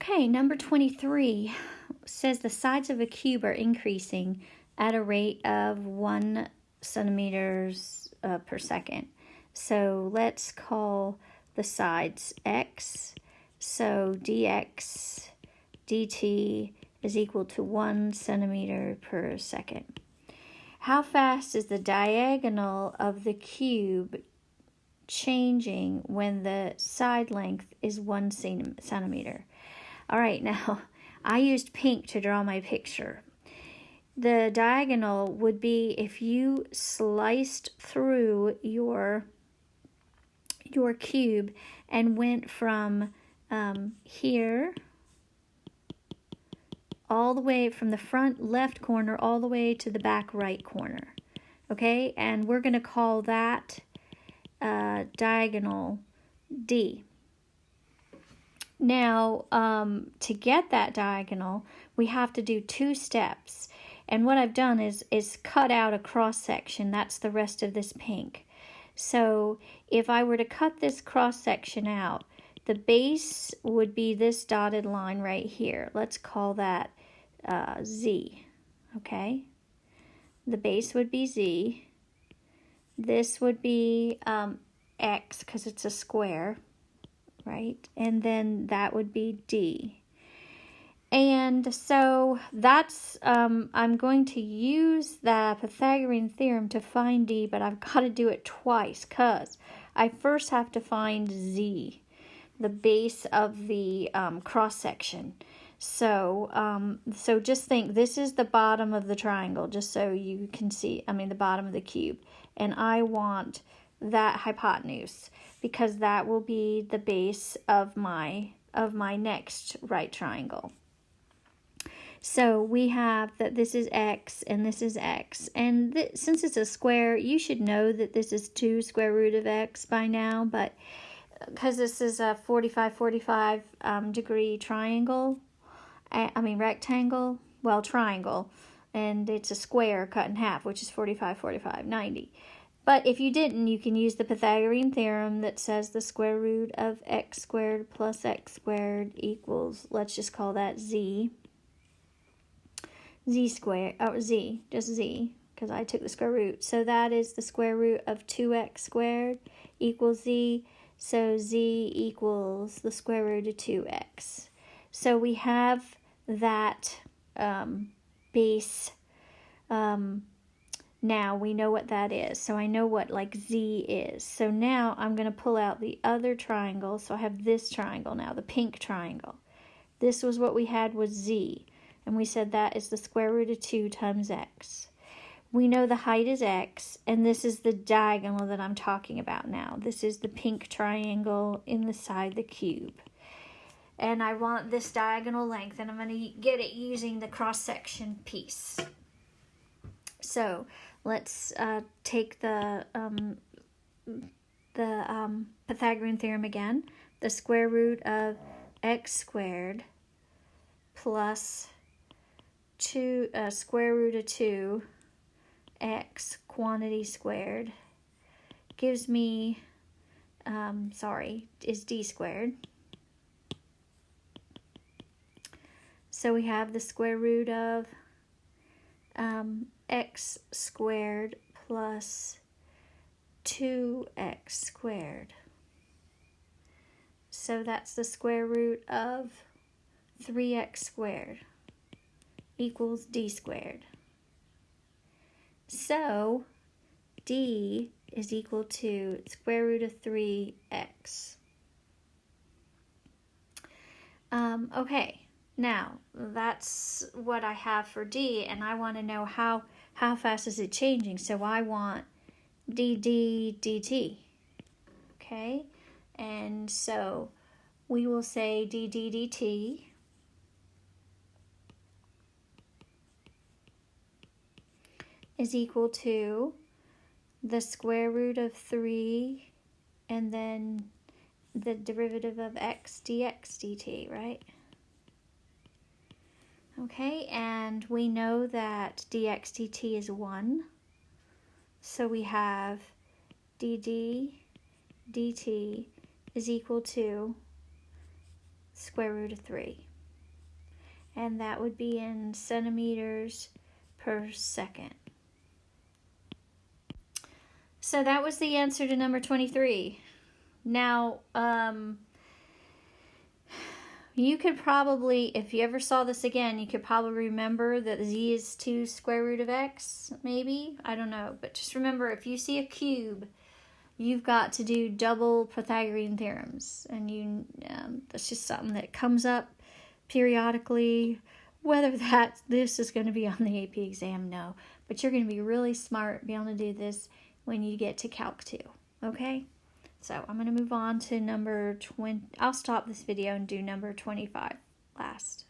Okay, number 23 says the sides of a cube are increasing at a rate of 1 centimeters per second. So let's call the sides x. So dx dt is equal to 1 centimeter per second. How fast is the diagonal of the cube changing when the side length is 1 centimeter? All right, now I used pink to draw my picture. The diagonal would be if you sliced through your cube and went from here all the way from the front left corner all the way to the back right corner. Okay, and we're going to call that diagonal D. Now, to get that diagonal, we have to do 2 steps. And what I've done is cut out a cross section. That's the rest of this pink. So if I were to cut this cross section out, the base would be this dotted line right here. Let's call that Z, okay? The base would be Z. This would be X because it's a square, right? And then that would be D. And so that's, I'm going to use the Pythagorean theorem to find D, but I've got to do it twice because I first have to find Z, the base of the cross section. So, so just think, this is the bottom of the triangle, just so you can see, the bottom of the cube. And I want that hypotenuse because that will be the base of my next right triangle. So we have that this is X and this is X. And since it's a square, you should know that this is 2 square root of X by now. But because this is a 45 degree triangle, rectangle, well, triangle. And it's a square cut in half, which is 45, 90. But if you didn't, you can use the Pythagorean theorem that says the square root of x squared plus x squared equals, let's just call that Z. Z squared, Z, just Z, because I took the square root. So that is the square root of 2x squared equals Z. So Z equals the square root of 2x. So we have that base. Now we know what that is. So I know what Z is. So now I'm going to pull out the other triangle. So I have this triangle now, the pink triangle. This was what we had was Z. And we said that is the square root of 2 times x. We know the height is x, and this is the diagonal that I'm talking about now. This is the pink triangle in the side of the cube. And I want this diagonal length, and I'm going to get it using the cross-section piece. So let's take the Pythagorean theorem again. The square root of x squared plus square root of 2x quantity squared gives me, is d squared. So we have the square root of x squared plus 2x squared. So that's the square root of 3x squared equals d squared. So d is equal to square root of 3x. Okay, now that's what I have for d, and I want to know how fast is it changing. So I want dt. Okay, and so we will say dt is equal to the square root of 3 and then the derivative of x dx dt, right? Okay, and we know that dx dt is 1. So we have dd dt is equal to square root of 3. and that would be in centimeters per second. So that was the answer to number 23. Now, you could probably, if you ever saw this again, you could probably remember that z is 2 square root of x, maybe? I don't know. But just remember, if you see a cube, you've got to do double Pythagorean theorems. And that's just something that comes up periodically. Whether this is going to be on the AP exam, no. But you're going to be really smart, be able to do this when you get to Calc 2. Okay? So I'm going to move on to number 20. I'll stop this video and do number 25 last.